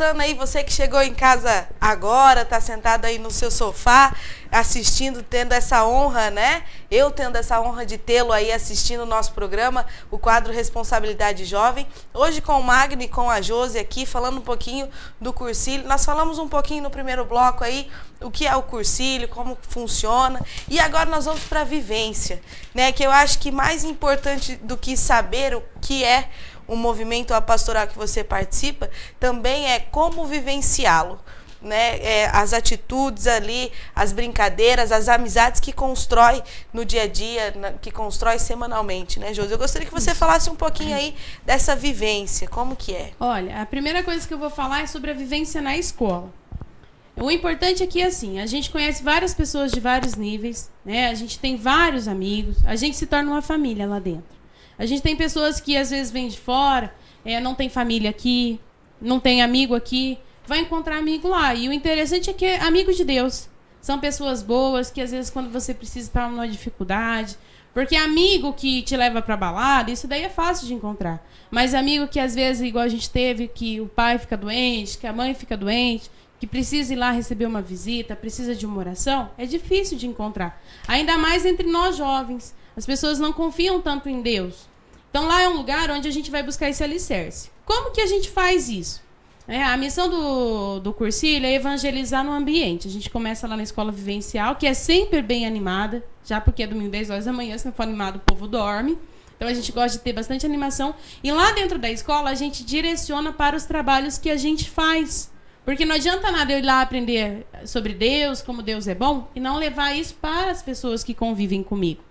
voltando aí, você que chegou em casa agora, tá sentado aí no seu sofá, assistindo, tendo essa honra, né? Eu tendo essa honra de tê-lo aí assistindo o nosso programa, o quadro Responsabilidade Jovem. Hoje com o Magno e com a Josi aqui, falando um pouquinho do Cursílio. Nós falamos um pouquinho no primeiro bloco aí, o que é o Cursílio, como funciona. E agora nós vamos para a vivência, né? Que eu acho que mais importante do que saber o que é o movimento pastoral que você participa, também é como vivenciá-lo, né? As atitudes ali, as brincadeiras, as amizades que constrói no dia a dia, que constrói semanalmente, né, Josi? Eu gostaria que você falasse um pouquinho aí dessa vivência, como que é? Olha, a primeira coisa que eu vou falar é sobre a vivência na escola. O importante aqui é assim, a gente conhece várias pessoas de vários níveis, né? A gente tem vários amigos, a gente se torna uma família lá dentro. A gente tem pessoas que às vezes vêm de fora, não tem família aqui, não tem amigo aqui, vai encontrar amigo lá. E o interessante é que é amigo de Deus. São pessoas boas que às vezes quando você precisa estar numa dificuldade, porque amigo que te leva para balada, isso daí é fácil de encontrar. Mas amigo que às vezes, igual a gente teve, que o pai fica doente, que a mãe fica doente, que precisa ir lá receber uma visita, precisa de uma oração, é difícil de encontrar. Ainda mais entre nós jovens. As pessoas não confiam tanto em Deus. Então, lá é um lugar onde a gente vai buscar esse alicerce. Como que a gente faz isso? A missão do Cursílio é evangelizar no ambiente. A gente começa lá na escola vivencial, que é sempre bem animada, já porque é domingo 10 horas da manhã, se não for animado, o povo dorme. Então, a gente gosta de ter bastante animação. E lá dentro da escola, a gente direciona para os trabalhos que a gente faz. Porque não adianta nada eu ir lá aprender sobre Deus, como Deus é bom, e não levar isso para as pessoas que convivem comigo.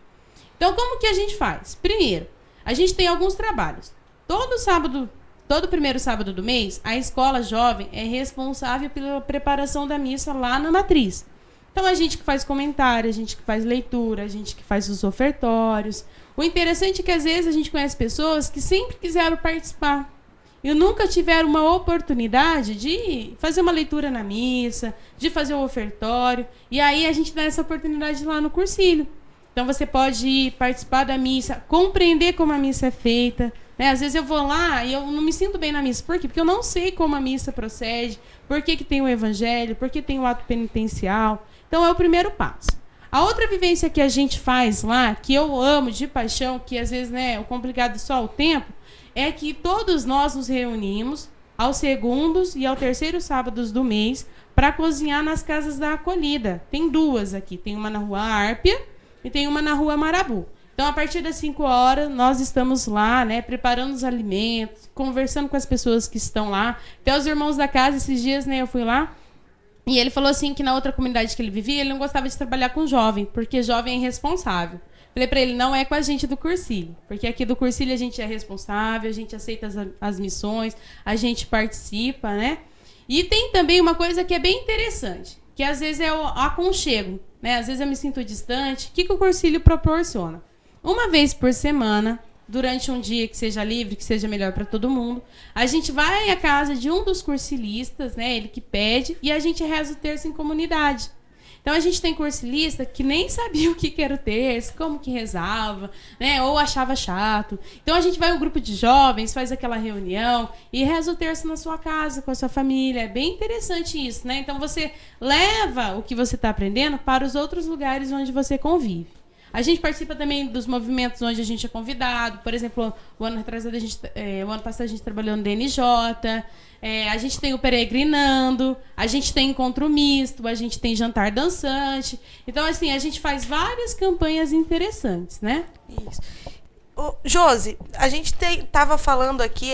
Então, como que a gente faz? Primeiro, a gente tem alguns trabalhos. Todo primeiro sábado do mês, a escola jovem é responsável pela preparação da missa lá na matriz. Então, a gente que faz comentário, a gente que faz leitura, a gente que faz os ofertórios. O interessante é que, às vezes, a gente conhece pessoas que sempre quiseram participar e nunca tiveram uma oportunidade de fazer uma leitura na missa, de fazer o ofertório. E aí, a gente dá essa oportunidade lá no Cursílio. Então, você pode ir participar da missa, compreender como a missa é feita. Né? Às vezes eu vou lá e eu não me sinto bem na missa. Por quê? Porque eu não sei como a missa procede, por que tem o evangelho, por que tem o ato penitencial. Então, é o primeiro passo. A outra vivência que a gente faz lá, que eu amo de paixão, que às vezes o complicado é só o tempo, é que todos nós nos reunimos aos segundos e ao terceiro sábados do mês para cozinhar nas casas da acolhida. Tem duas aqui. Tem uma na Rua Árpia e tem uma na Rua Marabu. Então, a partir das 5 horas, nós estamos lá, preparando os alimentos, conversando com as pessoas que estão lá. Até os irmãos da casa, esses dias, eu fui lá, e ele falou assim que na outra comunidade que ele vivia, ele não gostava de trabalhar com jovem, porque jovem é irresponsável. Falei para ele, não é com a gente do Cursílio, porque aqui do Cursílio a gente é responsável, a gente aceita as missões, a gente participa, E tem também uma coisa que é bem interessante, que às vezes é o aconchego. Às vezes eu me sinto distante. O que o Cursílio proporciona? Uma vez por semana, durante um dia que seja livre, que seja melhor para todo mundo, a gente vai à casa de um dos cursilistas, ele que pede, e a gente reza o terço em comunidade. Então, a gente tem cursilista que nem sabia o que era o terço, como que rezava, ou achava chato. Então, a gente vai um grupo de jovens, faz aquela reunião e reza o terço na sua casa, com a sua família. É bem interessante isso, Então, você leva o que você está aprendendo para os outros lugares onde você convive. A gente participa também dos movimentos onde a gente é convidado. Por exemplo, o ano passado a gente trabalhou no DNJ. A gente tem o Peregrinando. A gente tem encontro misto. A gente tem jantar dançante. Então, assim, a gente faz várias campanhas interessantes, Isso. Josi, a gente estava falando aqui,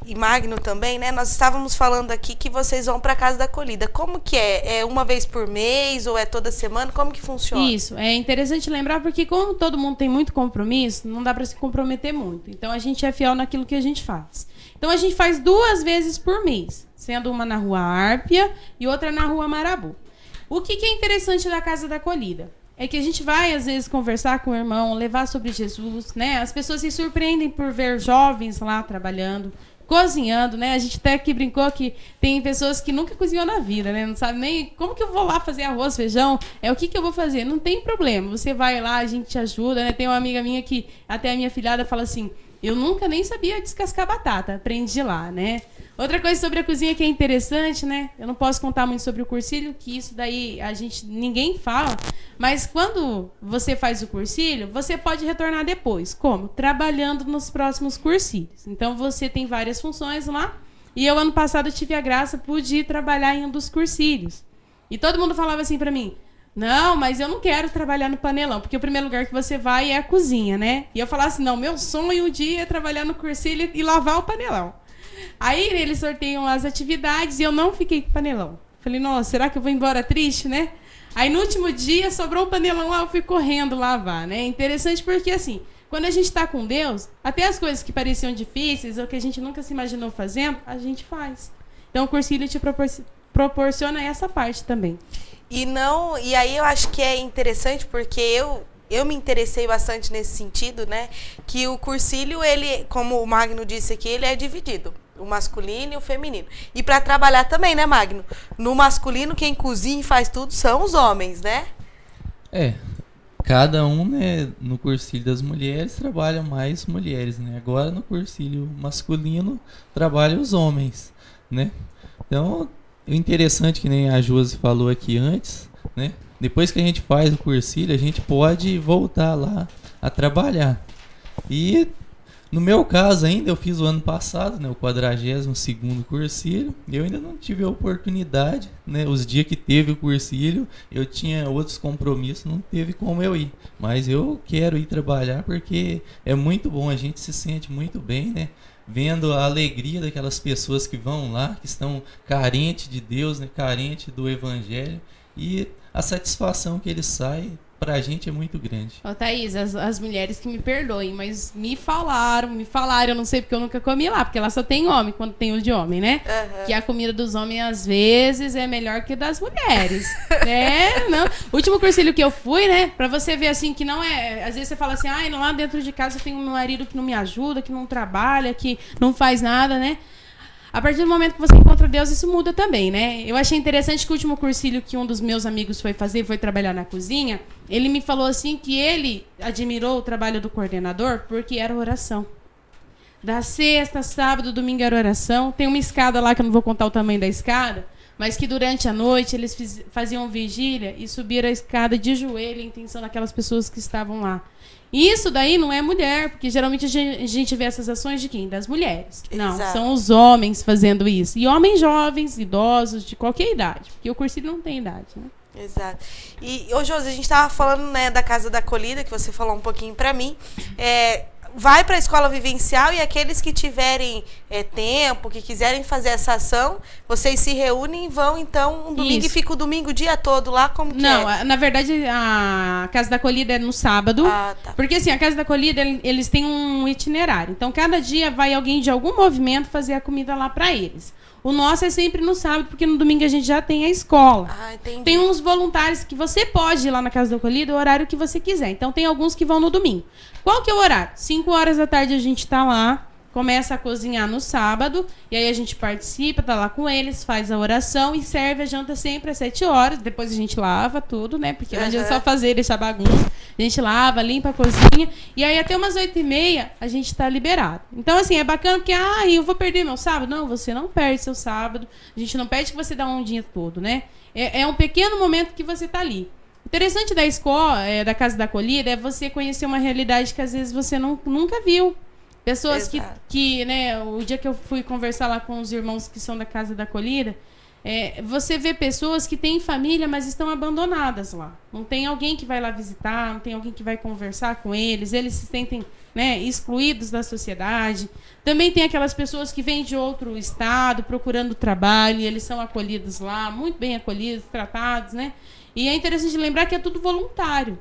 e Magno também, Nós estávamos falando aqui que vocês vão para a Casa da Acolhida. Como que é? É uma vez por mês ou é toda semana? Como que funciona? Isso, é interessante lembrar porque como todo mundo tem muito compromisso, não dá para se comprometer muito. Então, a gente é fiel naquilo que a gente faz. Então, a gente faz 2 vezes por mês, sendo uma na Rua Árpia e outra na Rua Marabu. O que é interessante da Casa da Acolhida? É que a gente vai, às vezes, conversar com o irmão, levar sobre Jesus, As pessoas se surpreendem por ver jovens lá trabalhando, cozinhando, A gente até aqui brincou que tem pessoas que nunca cozinhou na vida, Não sabe nem como que eu vou lá fazer arroz, feijão, o que eu vou fazer? Não tem problema, você vai lá, a gente te ajuda, Tem uma amiga minha que, até a minha filhada fala assim, eu nunca nem sabia descascar batata, aprendi lá, Outra coisa sobre a cozinha que é interessante, né? Eu não posso contar muito sobre o cursilho, que isso daí ninguém fala. Mas quando você faz o cursilho, você pode retornar depois. Como? Trabalhando nos próximos cursilhos. Então, você tem várias funções lá. E eu, ano passado, tive a graça, pude ir trabalhar em um dos cursilhos. E todo mundo falava assim pra mim, não, mas eu não quero trabalhar no panelão, porque o primeiro lugar que você vai é a cozinha, né? E eu falava assim, não, meu sonho um dia é trabalhar no cursilho e lavar o panelão. Aí eles sorteiam as atividades e eu não fiquei com o panelão. Falei, nossa, será que eu vou embora triste, né? Aí no último dia sobrou o panelão lá, eu fui correndo lavar, né? Interessante porque assim, quando a gente está com Deus, até as coisas que pareciam difíceis ou que a gente nunca se imaginou fazendo, a gente faz. Então o cursilho te proporciona essa parte também. E aí eu acho que é interessante porque eu me interessei bastante nesse sentido, né? Que o cursilho, ele, como o Magno disse aqui, ele é dividido. O masculino e o feminino. E para trabalhar também, né, Magno? No masculino, quem cozinha e faz tudo são os homens, né? Cada um, né, no cursilho das mulheres trabalha mais mulheres, né? Agora no cursilho masculino trabalham os homens, né? Então, o interessante que nem a Josi falou aqui antes, né? Depois que a gente faz o cursilho, a gente pode voltar lá a trabalhar. E no meu caso ainda, eu fiz o ano passado, né, o 42º cursilho. Eu ainda não tive a oportunidade, né, os dias que teve o cursilho, eu tinha outros compromissos, não teve como eu ir. Mas eu quero ir trabalhar porque é muito bom, a gente se sente muito bem, né? Vendo a alegria daquelas pessoas que vão lá, que estão carentes de Deus, né, carentes do Evangelho, e a satisfação que eles saem, pra gente é muito grande. Ô, Thaís, as mulheres que me perdoem, mas me falaram, eu não sei porque eu nunca comi lá, porque lá só tem homem, quando tem o de homem, né? Uhum. Que a comida dos homens, às vezes, é melhor que a das mulheres, né? Não. O último cursilho que eu fui, né, pra você ver, assim, que não é... Às vezes você fala assim, lá dentro de casa eu tenho um marido que não me ajuda, que não trabalha, que não faz nada, né? A partir do momento que você encontra Deus, isso muda também, né? Eu achei interessante que o último cursilho que um dos meus amigos foi fazer, foi trabalhar na cozinha, ele me falou assim que ele admirou o trabalho do coordenador porque era oração. Da sexta, sábado, domingo era oração. Tem uma escada lá, que eu não vou contar o tamanho da escada, mas que durante a noite eles faziam vigília e subiram a escada de joelho em intenção daquelas pessoas que estavam lá. E isso daí não é mulher, porque geralmente a gente vê essas ações de quem? Das mulheres. Não, exato. São os homens fazendo isso. E homens jovens, idosos, de qualquer idade. Porque o cursilho não tem idade, né? Exato. E, Josi, a gente estava falando, né, da Casa da Acolhida, que você falou um pouquinho para mim. Vai para a escola vivencial e aqueles que tiverem tempo, que quiserem fazer essa ação, vocês se reúnem e vão, então, um domingo. Isso. E fica o domingo o dia todo lá, como que Não, na verdade, a Casa da Acolhida é no sábado. Ah, tá. Porque, assim, a Casa da Acolhida, eles têm um itinerário. Então, cada dia vai alguém de algum movimento fazer a comida lá para eles. O nosso é sempre no sábado, porque no domingo a gente já tem a escola. Ah, entendi. Tem uns voluntários que você pode ir lá na Casa da Acolhida o horário que você quiser. Então, tem alguns que vão no domingo. Qual que é o horário? 5 horas da tarde a gente está lá, começa a cozinhar no sábado, e aí a gente participa, tá lá com eles, faz a oração e serve a janta sempre às 7 horas. Depois a gente lava tudo, né? Porque não adianta só fazer e deixar bagunça. A gente lava, limpa a cozinha, e aí até umas 8h30 a gente tá liberado. Então, assim, é bacana porque, eu vou perder meu sábado? Não, você não perde seu sábado. A gente não pede que você dá um dia todo, né? É um pequeno momento que você tá ali. Interessante da escola, da Casa da Acolhida, é você conhecer uma realidade que às vezes você nunca viu. Pessoas que, né, o dia que eu fui conversar lá com os irmãos que são da Casa da Acolhida, você vê pessoas que têm família, mas estão abandonadas lá. Não tem alguém que vai lá visitar, não tem alguém que vai conversar com eles se sentem, né, excluídos da sociedade. Também tem aquelas pessoas que vêm de outro estado procurando trabalho e eles são acolhidos lá, muito bem acolhidos, tratados, né? E é interessante lembrar que é tudo voluntário,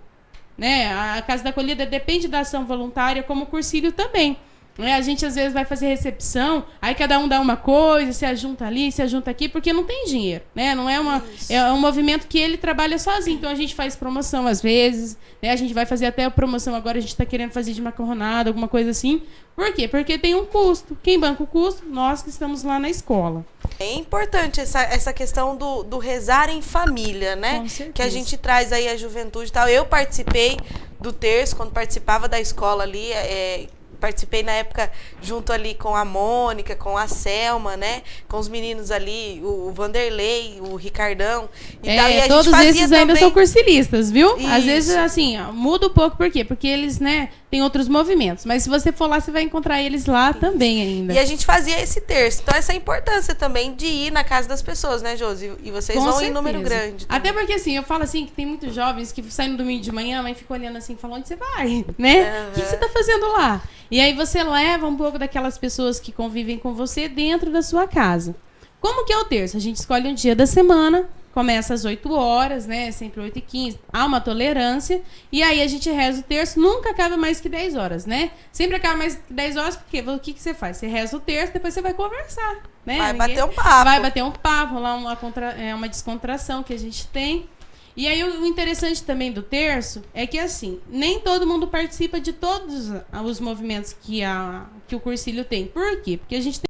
né? A Casa da Acolhida depende da ação voluntária, como o cursilho também. A gente, às vezes, vai fazer recepção, aí cada um dá uma coisa, se ajunta ali, se ajunta aqui, porque não tem dinheiro, né? Não é é um movimento que ele trabalha sozinho. Então, a gente faz promoção, às vezes, né? A gente vai fazer até a promoção agora, a gente está querendo fazer de macarronada, alguma coisa assim. Por quê? Porque tem um custo. Quem banca o custo? Nós que estamos lá na escola. É importante essa questão do rezar em família, né? Com certeza. Que a gente traz aí a juventude e tal. Eu participei do terço, quando participava da escola ali, participei na época junto ali com a Mônica, com a Selma, né? Com os meninos ali, o Vanderlei, o Ricardão. E tal, e a todos gente fazia esses também... ainda são cursilistas, viu? Isso. Às vezes, assim, muda um pouco, por quê? Porque eles, né, têm outros movimentos. Mas se você for lá, você vai encontrar eles lá também ainda. E a gente fazia esse terço. Então, essa importância também de ir na casa das pessoas, né, Josi? E vocês Com vão certeza. em número grande. Até porque, assim, eu falo assim, que tem muitos jovens que saem no domingo de manhã, a mãe fica olhando assim, falando, onde você vai? Né? O que você tá fazendo lá? E aí você leva um pouco daquelas pessoas que convivem com você dentro da sua casa. Como que é o terço? A gente escolhe um dia da semana, começa às 8 horas, né? Sempre 8h15. Há uma tolerância. E aí a gente reza o terço, nunca acaba mais que 10 horas, né? Sempre acaba mais que 10 horas, porque o que você faz? Você reza o terço, depois você vai conversar, né? Vai bater um papo. Vai bater um papo, lá uma descontração que a gente tem. E aí o interessante também do terço é que, assim, nem todo mundo participa de todos os movimentos que o cursilho tem. Por quê? Porque a gente tem